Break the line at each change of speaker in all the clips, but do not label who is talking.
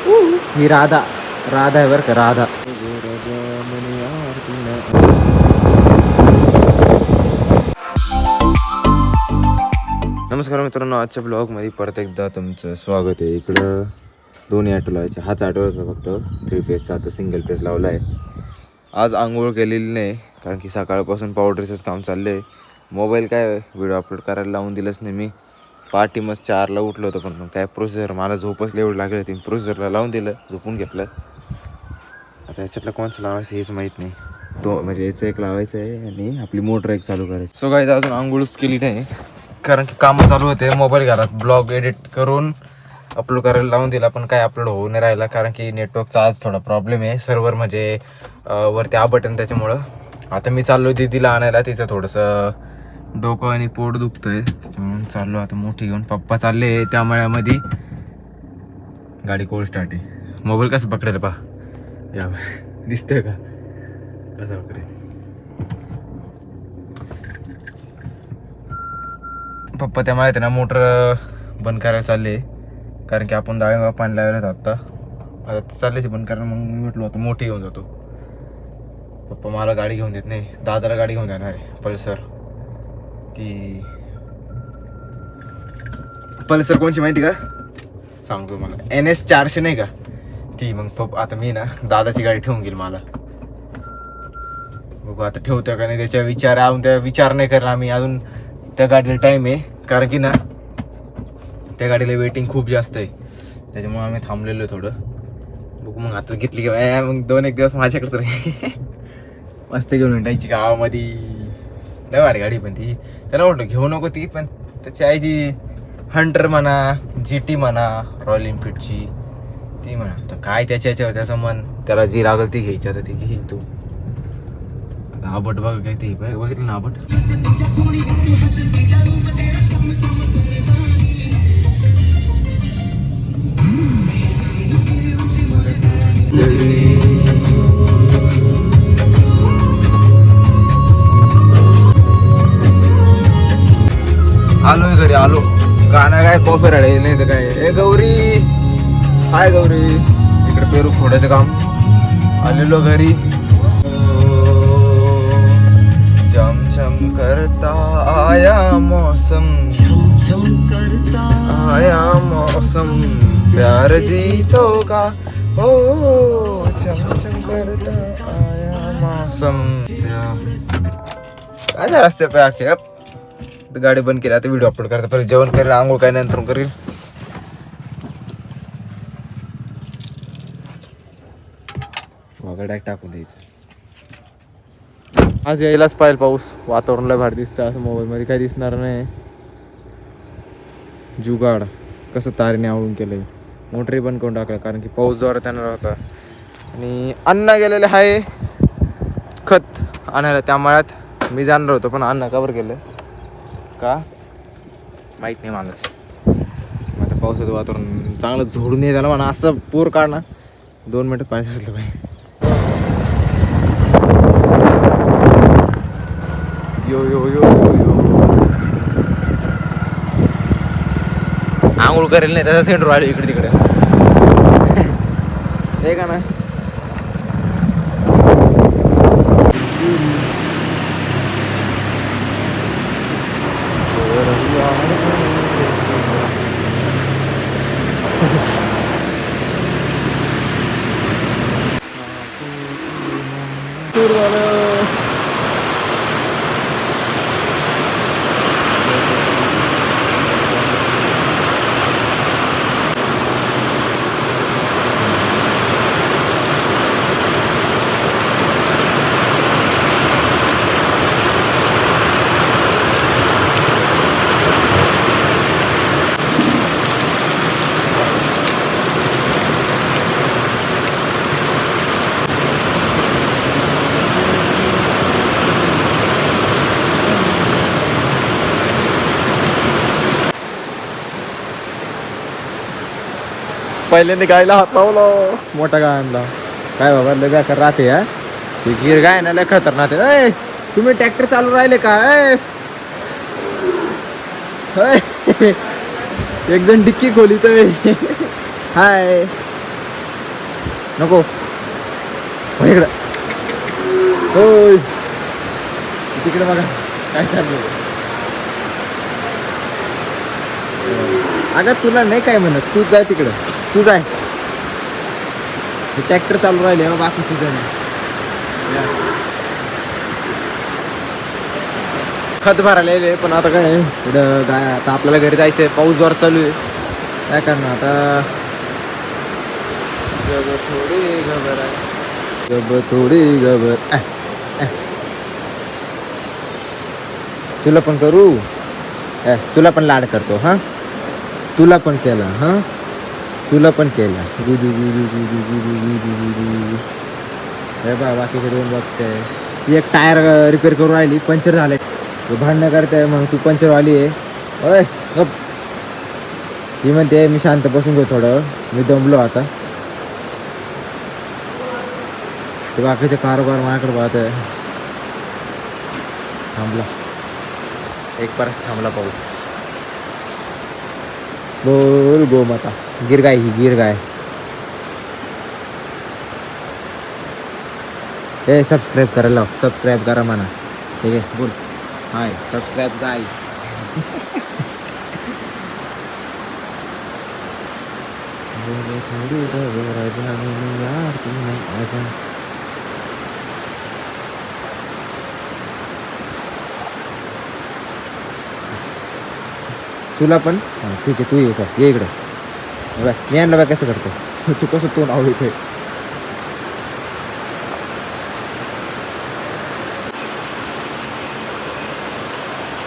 ही राधा राधा आहे बरं का, राधा. नमस्कार मित्रांनो, आजच्या ब्लॉगमध्ये परत एकदा तुमचं स्वागत आहे. इकडं दोन्ही ऑटो लावायचे. हाच ऑटोचा फक्त 3 फेजचा, आता सिंगल फेज लावला आहे. आज आंघोळ केलेली नाही कारण की सकाळपासून पावडरचंच काम चाललं आहे. मोबाईल काय व्हिडिओ अपलोड करायला लावून दिलंच नाही मी. पार्टी मग 4ला उठलो होतो, पण मग काय प्रोसेसर मला झोपच एवढं लागली होती. प्रोसेसरला लावून दिलं, झोपून घेतलं. आता याच्यातलं कोणचं लावायचं हेच माहीत नाही. म्हणजे याचं एक लावायचं आहे आणि आपली मोटर एक चालू करायची. सो काय अजून आंघोळच केली नाही कारण की कामं चालू होते. मोबाईल घरात ब्लॉग एडिट करून अपलोड करायला लावून दिला, पण काय अपलोड होऊ नाही राहिला कारण की नेटवर्कचा आज थोडा प्रॉब्लेम आहे. सर्व्हर म्हणजे वरती बटन, त्याच्यामुळं आता मी चाललो दीदीला आणायला. तिचं थोडंसं डोकं आणि पोट दुखतंय, त्याच्यामुळे चाललो आता मोठी घेऊन. पप्पा चालले त्या मळ्यामध्ये. गाडी कोल्ड स्टार्ट आहे. मोबाईल कसं पकडेल पा, या दिसतंय का कसं पकडेल. पप्पा त्या मळ्यात ना मोटर बंद करायला चालले कारण की आपण डाळिंबा पाणी लावलं होतं आता चालल्याची बंद करायला. मग मी म्हटलो आता मोठी घेऊन जातो. पप्पा मला गाडी घेऊन देत नाही, दादाला गाडी घेऊन जाणार आहे पल्सर. ती पल्सर कोणची माहिती का, सांगतो मला. NS 400 नाही का ती. मग आता मी ना दादाची गाडी ठेवून घेईल. मला बघू आता ठेवतो का नाही, त्याच्या विचार नाही करला आम्ही अजून. त्या गाडीला टाईम आहे कारण की ना त्या गाडीला वेटिंग खूप जास्त आहे, त्याच्यामुळे आम्ही थांबलेलो आहे थोडं. बघू मग आता घेतली की मग 2-1 दिवस माझ्याकडेच रे. मस्त घेऊन हिंडायची गावामध्ये. लय भारी गाडी, पण ती त्याला म्हटलं घेऊ नको ती. पण त्याची आईची हंटर म्हणा, GT म्हणा, रॉयल एनफील्डची ती म्हणा. तर काय त्याच्यावर त्याचं मन, त्याला जी लागल ती घ्यायची. आता ती घेईल तू. आता आबट बघा काय ते बघितलं ना आबट. आलोय घरी आलो. गाणं काय कॉफी राहिले नाही तर काय. ए गौरी, हाय गौरी. इकडे पेरू फोडायचं काम. आलेलो घरी. चमचम करता आया मौसम, आया मौसम, प्यार जीतो का हो. चमचम करता आया मौसम. काय झालं रस्ते पे आखे. गाडी बंद केली. आता व्हिडिओ अपलोड करता, पहिले जेवण करेल, आंघोळ काय नंतर करील. डायरेक्ट टाकून द्यायचं. आज यायलाच पाहिजे पाऊस. वातावरणला भारी दिसतं, असं मोबाईल मध्ये काही दिसणार नाही. जुगाड कसं तारेने आवळून केलंय. मोटरी बंद करून टाकलं कारण की पाऊस जोरात येणार होता. आणि अण्णा गेलेले आहे खत आणायला त्या मळ्यात. मी जाणार होतो पण अण्णा कवर गेलं का माहीत नाही मलाच. आता पावसाचं वातावरण चांगलं झोडून ये त्याला म्हणा. असं पूर काढणार 2 मिनिटं पाणी असलं पाहिजे. यो यो यो यो आंघोळ करेल नाही त्याचा सेंटर वाढ इकडे तिकडे. हे का ना पहिल्यांदा गायला हात लावला. मोठा गाय आणला. काय बाबा लय बेकार राहते. हा ती गिर गाय ना लय खतरनाक आहे. तुम्ही ट्रॅक्टर चालू राहिले का. एक जण डिक्की खोलीतोय. हाय नको हो इकडं होय तिकडे बघा काय चाललं. अगं तुला नाही काय म्हणत, तू जाय तिकडं, तू जाय. ट्रॅक्टर चालू राहिले बाकी तुझं नाही. खत भरायला येईल पण आता काय इकडं काय आता आपल्याला घरी जायचं आहे. पाऊस जोर चालू आहे. काय करणार आता. जब थोडी घबर आहे, जब थोडी घबर. तुला पण करू, तुला पण लाड करतो. हां तुला पण केला, हां तुला पण केला. गुदू गुदू गुदू गुदू गुदू गुदू. हे बा बाकीचे दोन बघते. ती एक टायर रिपेअर करून राहिली, पंक्चर झाले. तू भांडणं करताय मग तू पंक्चरवाली आहे. ओय गप. ती म्हणते मी शांत बसून घेऊ थोडं, मी दमलो आता. ते बाकीचे कारोबार माझ्याकडे पाहत आहे. थांबला एक परस, थांबला पाऊस. बोल गो माता. गिर गाय ही, गिर गाय. ए सबस्क्राईब करायला लाव, सबस्क्राईब करा म्हणा. ठीक आहे बोल. हाय सबस्क्राईब गाय. तुला पण ठीक आहे, तू ये इकडं. बघ मी आणलं बघ कसं करतो. तू कसं तोंड आव इथे.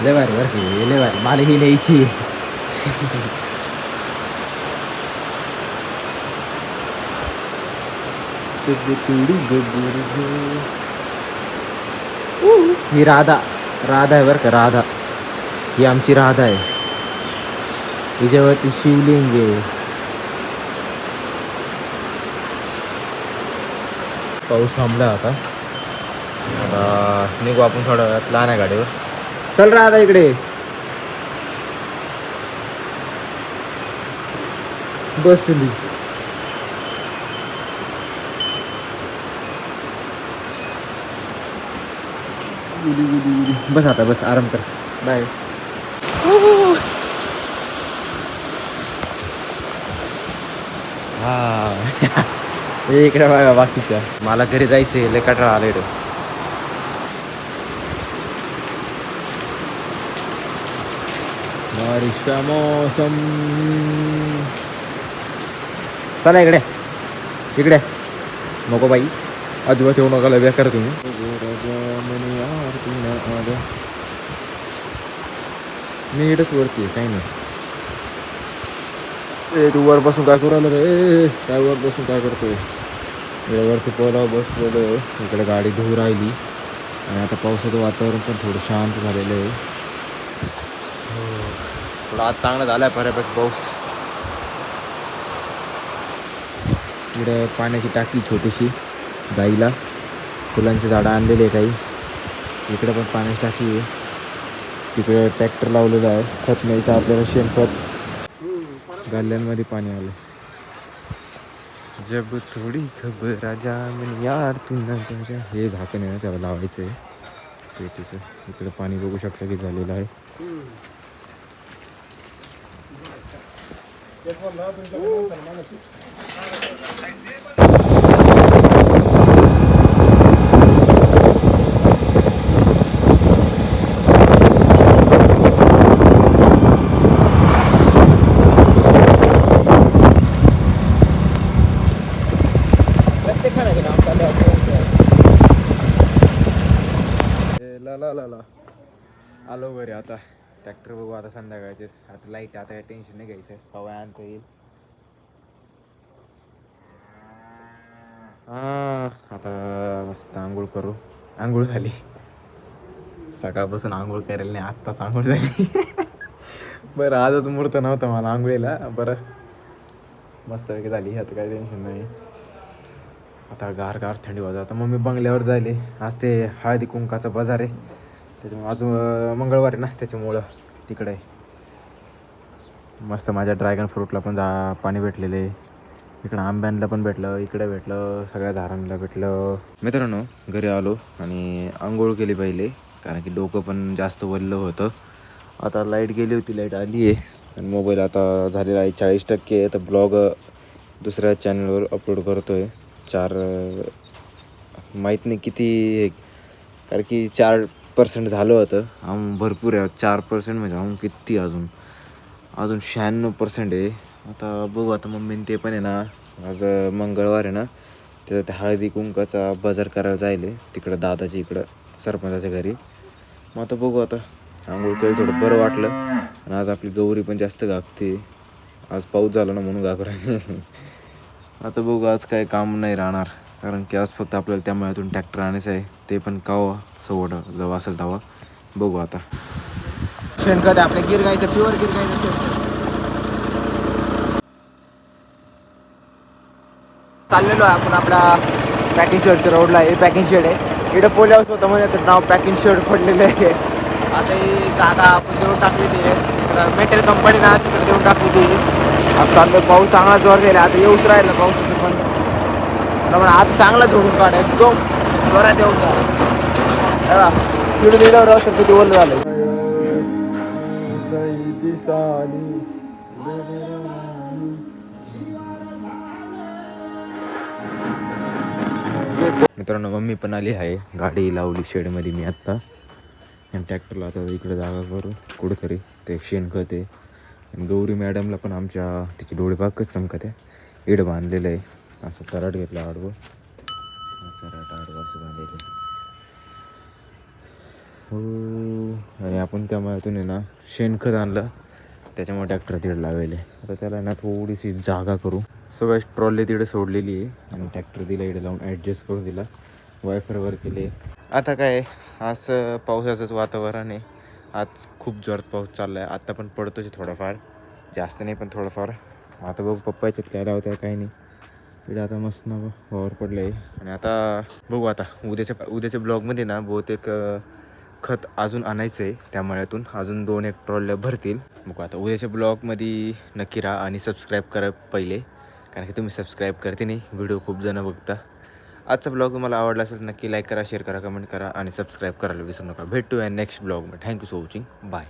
लय भारी बरं की, लय भारी. मला ही न्यायची. ही राधा, राधा आहे बरं का, राधा. ही आमची राधा आहे. हिच्यावरती शिवलिंग आहे. पाऊस थांबला आता. निघू आपण थोड्या वेळात लहान आहे गाडीवर. चल राधा इकडे बसली. बस आता बस, आराम कर. बाय. हा इकडे बघा बाकीच्या. मला घरी जायचंय, लय कटाळा आला इकडे. बारिश का मौसम. चला इकडे, इकडे नको बाई, अजिबात येऊ नका, लय बेकार तुम्ही. मी इकडेच वरती आहे, काही नाही. तू वर बसून काय करू राहिलं रे. काय वर बसून काय करतोय. वरती पोलावर बसलेलो. इकडे गाडी धुवू राहिली. आणि आता पावसाचं वातावरण पण थोडं शांत झालेलं आहे. थोडा आज चांगला झाला आहे बऱ्यापैकी पाऊस. इकडे पाण्याची टाकी छोटीशी गाईला, फुलांची झाडं आणलेली आहे काही. इकडे पण पाण्याची टाकी आहे. तिकडे ट्रॅक्टर लावलेला आहे. खत न्यायचं आपल्याला, शेणखत. गल्ल्यांमध्ये पाणी आलं. जब थोडी खबर राजा मन यार तू ना. हे झाकण आहे ना, त्याला लावायचं आहे पेटीचं. इकडे पाणी बघू शकता की झालेलं आहे. ला आलो घरी आता. ट्रॅक्टर बघू आता संध्याकाळचे. आता लाईट, आता काही टेन्शन नाही घ्यायचं. हवा आणता येईल. आता मस्त आंघोळ करू. आंघोळ झाली. सकाळपासून आंघोळ करायला नाही, आत्ताच आंघोळ झाली. बरं आजच मुहूर्त नव्हता मला आंघोळीला. बरं मस्तपैकी झाली. आता काही टेन्शन नाही. आता गार गार थंडी वाजत. आता मग मी बंगल्यावर जायले. आज ते हळदी कुंकाचा बाजार आहे, त्याच्यामुळे अजून मंगळवार आहे ना, त्याच्यामुळं तिकडे आहे. मस्त माझ्या ड्रॅगन फ्रूटला पण पाणी भेटलेलं आहे. इकडं आंब्यांना पण भेटलं, इकडे भेटलं, सगळ्या झाडांना भेटलं. मित्रांनो घरी आलो आणि आंघोळ केली पहिले, कारण की डोकं पण जास्त वल्लं होतं. आता लाईट गेली होती, लाईट आली आहे आणि मोबाईल आता झालेला आहे 40%. तर ब्लॉग दुसऱ्या चॅनलवर अपलोड करतो आहे. माहीत नाही किती आहे, कारण की 4% झालं होतं. भरपूर आहे 4% म्हणजे किती अजून 96% आहे. आता बघू, आता मम्मीने ते पण आहे ना, आज मंगळवार आहे ना, त्याचा त्या हळदी कुंकाचा बाजार करायला जायले तिकडं दादाच्या इकडं सरपंचाच्या घरी. मग आता बघू, आता आंघोळ केली थोडं बरं वाटलं. आणि आज आपली गौरी पण जास्त गागते, आज पाऊस झाला ना म्हणून गागू राहिली. आता बघू, आज काय काम नाही राहणार, कारण की आज फक्त आपल्याला त्या मळ्यातून ट्रॅक्टर आणायचं आहे. ते पण कावा सवड जेव्हा असेल तेव्हा बघू. आता शेणखत आपल्या गिर गायचं, प्युअर गिर गायचं चाललेलो आहे आपण आपल्या पॅकिंग शेडच्या रोडला. हे पॅकिंग शेड आहे, इकडं पोले हाऊस होतं म्हणजे त्याचं नाव पॅकिंग शेड पडलेलं आहे. आता ही जागा आपण देऊन टाकलेली आहे, मेटल कंपनी ना तिकडे देऊन टाकलेली. आता चाललं, पाऊस चांगला जोर गेला, आता येऊच राहिला पाऊस पण. पण आज चांगला झोडून काढा एकदम जोरात येऊन जा. तिकडे लिहिल्यावर असं किती ओलं झालं. मित्रांनो मम्मी पण आली आहे, गाडी लावली शेडमध्ये मी आत्ता. आणि ट्रॅक्टरला आता इकडे जागा करू कुठेतरी, ते शेणखत आहे. आणि गौरी मॅडमला पण आमच्या तिचे डोळे पाकच चमकत आहे. इडं बांधलेलं आहे, असं चराट घेतला आडवं, चराट आडवं असं बांधलेलं हो. आणि आपण त्या मळ्यातून आहे ना शेणखत आणलं, त्याच्यामुळे ट्रॅक्टर तिकडे लावले. आता त्याला ना थोडीशी जागा करू. सगळं ट्रॉली तिकडे सोडलेली आहे आणि ट्रॅक्टर दिला इकडे लावून ॲडजस्ट करून दिला, वायफरवर केले. आता काय, आज पावसाचंच वातावरण आहे. आज खूप जोरात पाऊस चालला आहे, आत्ता पण पडतोच थोडाफार, जास्त नाही पण थोडंफार. आता बघू पप्पा याच्यात काय लावत आहे काही नाही. इकडे आता मस्त ना वावर पडलं आहे. आणि आता बघू, आता उद्याच्या ब्लॉगमध्ये ना बहुतेक खत अजून आणायचं आहे त्या मळ्यातून, अजून 2-1 ट्रॉल्या भरतील. बघू आता उद्याच्या ब्लॉगमध्ये नक्की राहा आणि सबस्क्राईब करा पहिले, कारण की तुम्ही सबस्क्राईब करते नाही, व्हिडिओ खूप जणं बघता. आजचा ब्लॉग तुम्हाला आवडला असेल नक्की लाईक करा, शेअर करा, कमेंट करा आणि सबस्क्राईब करायला विसरू नका. भेटूया नेक्स्ट ब्लॉगमध्ये. Thank you for watching. बाय.